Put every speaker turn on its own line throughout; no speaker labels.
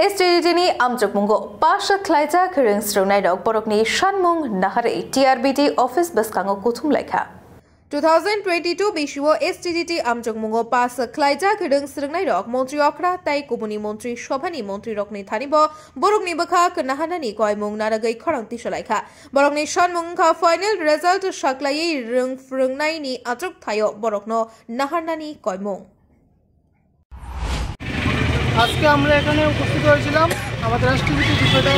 STDini amjuk mungo pasha klaita kering strunai dog borokni shanmung nahare TRBT office baskango kutum lekha 2022 bishuo STDT amjuk mungo pasha klaita kering strunai dog montri okra tai kubuni montri shobhani montri rokni thanibo borokni bakha knahanani koimung naragai khorang tisalaikha borokni shanmung kha final result shaklai rung frungnai ni ajuk thayo borokno naharnani koimung
আজকে আমরা এখানে উপস্থিত হয়েছিলাম আমাদের এসটিভিটি বিষয়টা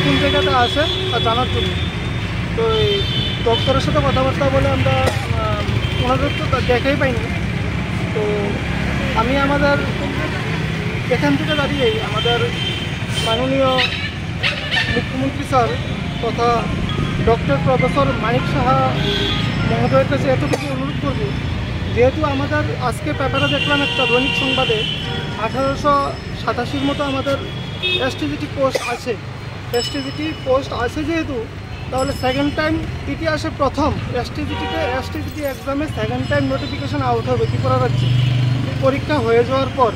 কোন জায়গাতে আছে তা জানার জন্য। তো এই দপ্তরের সাথে কথাবার্তা বলে আমরা ওনাদের তো দেখাই পাইনি। তো আমি আমাদের এখান থেকে দাঁড়িয়েই আমাদের মাননীয় মুখ্যমন্ত্রী স্যার তথা ডক্টর প্রফেসর মানিক সাহা মহোদয়ের কাছে এতটুকু অনুরোধ করব, যেহেতু আমাদের আজকে পেপারে দেখলাম একটা দৈনিক সংবাদে 1887 মতো আমাদের এসটিভিটি পোস্ট আছে। এসটিভিটি পোস্ট আছে যেহেতু, তাহলে সেকেন্ড টাইম ইতিহাসে প্রথম এসটিভিটি এক্সামে সেকেন্ড টাইম নোটিফিকেশন আউট হবে ত্রিপুরা রাজ্যে পরীক্ষা হয়ে যাওয়ার পর।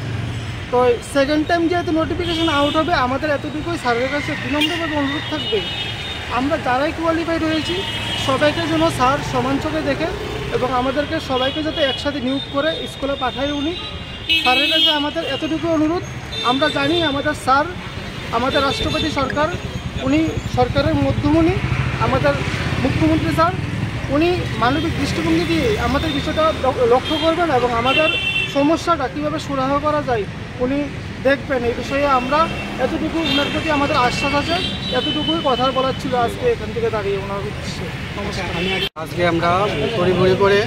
তো সেকেন্ড টাইম যেহেতু নোটিফিকেশন আউট হবে, আমাদের এতটুকুই স্যারের কাছে বিনম্রভাবে অনুরোধ থাকবে, আমরা যারাই কোয়ালিফাইড হয়েছি সবাইকে যেন স্যার সমান চোখে দেখে এবং আমাদেরকে সবাইকে যাতে একসাথে নিয়োগ করে স্কুলে পাঠায় উনি। স্যারের কাছে আমাদের এতটুকু অনুরোধ, আমরা জানি আমাদের স্যার আমাদের রাষ্ট্রপতি সরকার, উনি সরকারের মধ্যমণি, আমাদের মুখ্যমন্ত্রী স্যার উনি মানবিক দৃষ্টিভঙ্গি দিয়ে আমাদের বিষয়টা লক্ষ্য করবেন এবং আমাদের সমস্যাটা কীভাবে সুরাহা করা যায় উনি দেখবেন। এই বিষয়ে আমরা এতটুকু ওনার প্রতি আমাদের আশ্বাস আছে, এতটুকুই কথা বলার ছিল আজকে এখান থেকে দাঁড়িয়ে ওনার উদ্দেশ্যে। নমস্কার।
আজকে আমরা তড়িঘড়ি করে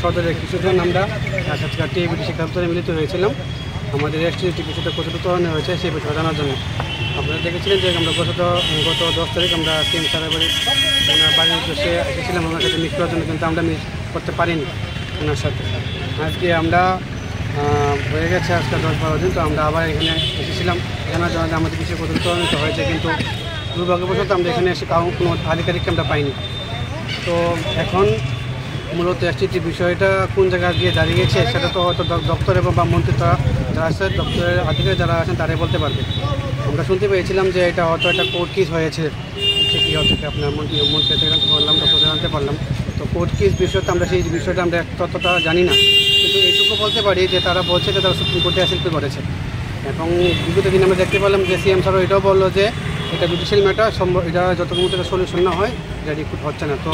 সদরের কিছুজন আমরা TRBT শিক্ষা দপ্তরে মিলিত হয়েছিলাম আমাদের এসটিভিটি কিছুটা প্রচলিতকরণ হয়েছে সেই বিষয়ে জানার জন্য। আপনারা দেখেছিলেন যে আমরা গত 10 তারিখ আমরা সিএম স্যারের বাড়ির উদ্দেশ্যে এসেছিলাম ওনার সাথে মিট করার জন্য, কিন্তু আমরা মিট করতে পারিনি ওনার সাথে। আজকে আমরা হয়ে গেছে আজকে 10-12 দিন, তো আমরা আবার এখানে এসেছিলাম জানার জন্য আমাদের কিছু প্রচলিতকরণ হয়েছে, কিন্তু দুর্ভাগ্যবশত আমরা এখানে এসে কোনো আধিকারিককে আমরা পাইনি। তো এখন মূলত এসটিটি বিষয়টা কোন জায়গায় গিয়ে দাঁড়িয়েছে সেটা তো হয়তো দপ্তর এবং বা মন্ত্রী যারা আছে, দপ্তরের আধিকারিক যারা আছেন তারাই বলতে পারবে। আমরা শুনতে পেয়েছিলাম যে এটা হয়তো একটা কোর্ট কেস হয়েছে, ঠিকই হচ্ছে আপনার মন্ত্রী থেকে বললাম, ডক্টর জানতে পারলাম। তো কোর্ট কেস বিষয়টা আমরা সেই বিষয়টা আমরা ততটা জানি না, কিন্তু এইটুকু বলতে পারি যে তারা বলছে যে তারা সুপ্রিম কোর্টে অ্যাপিল করেছে। এবং বিগত দিন আমরা দেখতে পেলাম যে সিএম স্যারও এটাও বললো যে এটা জুডিশিয়াল ম্যাটার, এটা যতক্ষণ থেকে সলিউশন না হয় এটা রিক্রুট হচ্ছে না। তো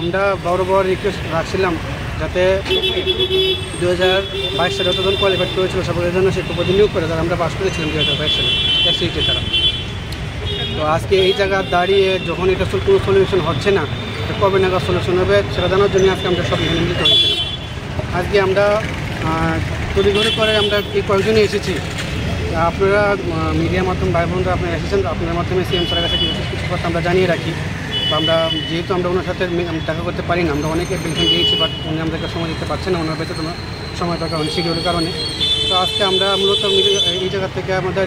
আমরা বড় রিকোয়েস্ট রাখছিলাম যাতে 2022 সালে যতজন কোয়ালিফাইড করেছিল সকলের জন্য সে পদে নিয়োগ করে তারা আমরা পাস করেছিলাম 2022 সালে এসটিটি তারা। তো আজকে এই জায়গা দাঁড়িয়ে যখন এটা কোনো সলিউশন হচ্ছে না, কবে নাগাদ সলিউশন হবে সেটা জানার জন্য আজকে আমরা সব এখানে মিলিত হয়েছিলাম। আজকে আমরা তড়িঘড়ি করে আমরা এই কয়েকজনই এসেছি। আপনারা মিডিয়ার মাধ্যমে ভাই বোনরা আপনারা এসেছেন, আপনার মাধ্যমে সিএম স্যারের কাছে কিছু কথা আমরা জানিয়ে রাখি। তো আমরা যেহেতু আমরা ওনার সাথে দেখা করতে পারি না, আমরা অনেকে বেতন দিয়েছি, বাট উনি আমাদেরকে সময় দিতে পারছেন না, ওনার বেতন সময় দরকার অনেক শিডিউলের কারণে। তো আজকে আমরা মূলত এই জায়গা থেকে আমাদের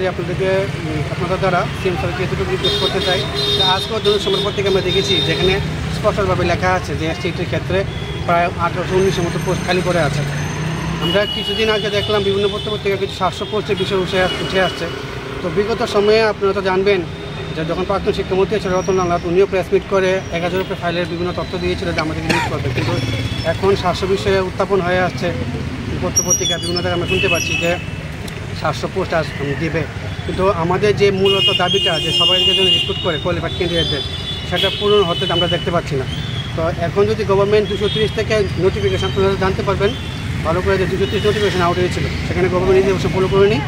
আপনাদের দ্বারা সিএম স্যারকে এতটুকু রিকোয়েস্ট করতে চাই যে আজকেও জনসংখ্যার পর থেকে আমরা দেখেছি যেখানে স্পষ্টভাবে লেখা আছে যে এসটিটির ক্ষেত্রে প্রায় 1800-1900 মতো পোস্ট খালি করে আছে। আমরা কিছুদিন আগে দেখলাম বিভিন্ন পত্রিকা কিছু 700 পোস্টের বিষয় উঠে আসছে। তো বিগত সময়ে আপনারা তো জানবেন যে যখন প্রাক্তন শিক্ষামন্ত্রী ছিল রতনলাল নাথ, উনিও প্রেস মিট করে 1000 রুপে ফাইলের বিভিন্ন তথ্য দিয়েছিল যে আমাদেরকে নিউজ করবে, কিন্তু এখন 700 বিষয়ে উত্থাপন হয়ে আসছে পত্রিকা বিভিন্ন জায়গায় আমরা শুনতে পাচ্ছি যে 700 পোস্ট দেবে, কিন্তু আমাদের যে মূলত দাবিটা যে সবাইকে যেন রিক্রুট করে কোয়ালিফাইড ক্যান্ডিডেটদের সেটা পূরণ হতে আমরা দেখতে পাচ্ছি না। তো এখন যদি গভর্নমেন্ট 230 থেকে নোটিফিকেশান আপনারা জানতে পারবেন ভালো করে যে 230 নোটিফিকেশান আউট হয়েছিল, সেখানে গভর্নমেন্ট নিজে বসে ফলো করেনি।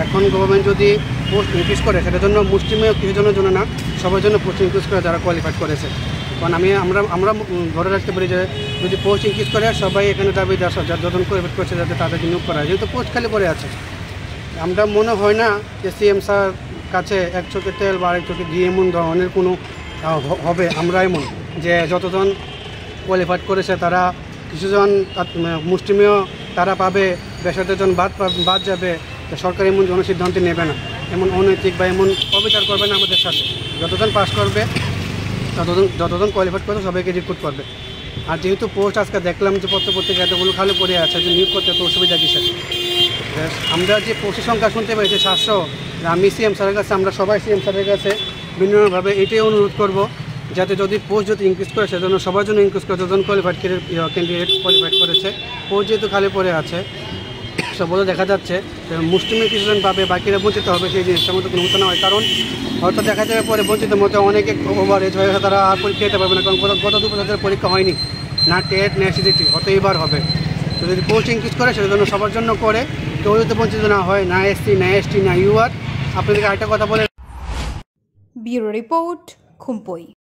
এখন গভর্নমেন্ট যদি পোস্ট ইনক্রিজ করে সেটার জন্য মুষ্টিমেয় কিছুজনের জন্য না, সবার জন্য পোস্ট ইনক্রিজ করে যারা কোয়ালিফাইড করেছে। কারণ আমরা ধরে রাখতে পারি যে যদি পোস্ট ইনক্রিজ করে সবাই এখানে দাবি যতজন কোয়ালিফাইড করছে যাতে তাদেরকে নিয়োগ করা হয়, যেহেতু পোস্ট খালি পড়ে আছে। আমরা মনে হয় না যে সিএম স্যার কাছে এক চোখে তেল বা আরেক চোখে ঘি এমন ধরনের কোনো হবে। আমরা এমন যে যতজন কোয়ালিফাইড করেছে তারা কিছুজন মুষ্টিমেয় তারা পাবে, বেসরকারিজন বাদ যাবে। সরকার এমন জনসিদ্ধান্ত নেবে না, এমন অনৈতিক বা এমন অবিচার করবে না আমাদের সাথে। যতজন পাস করবে যতজন কোয়ালিফাইড করবে সবাইকে রিক্রুট করবে। আর যেহেতু পোস্ট আজকে দেখলাম যে পত্রিকা এতগুলো খালি পড়ে আছে, যে নিয়োগ করতে তো অসুবিধা কিসের। আমরা যে পোস্টের সংখ্যা শুনতে পেয়েছি 700, আমি সিএম স্যারের কাছে, আমরা সবাই সিএম স্যারের কাছে বিনম্রভাবে এটাই অনুরোধ করব যাতে যদি পোস্ট যদি ইনক্রিজ করে সেজন্য সবার জন্য ইনক্রিজ করে, যজন কোয়ালিফাইড ক্যান্ডিডেট কোয়ালিফাইড করেছে, পোস্ট যেহেতু খালি পড়ে আছে সবগুলো দেখা যাচ্ছে মুসলিমের কিছুজন পাবে, বাকিরা বঞ্চিত হবে, সেই জিনিসটার মধ্যে কোনো মতো না হয়। কারণ হয়তো দেখা যাবে পরে বঞ্চিত মতো অনেকে ওভার এজ হয়ে গেছে, তারা আর পরীক্ষা দিতে পারবে না, কারণ গত 2 বছর পরীক্ষা হয়নি, না টেট না এসিডিটি, হয়তো এবার হবে। তো যদি পোস্ট ইনক্রিজ করে সেটার জন্য সবার জন্য করে, কেউ যদি বঞ্চিত না হয়, না এসসি না এসটি না ইউআর। আপনাদেরকে আরেকটা কথা বলে,
ব্যুরো রিপোর্ট, খুম্পই।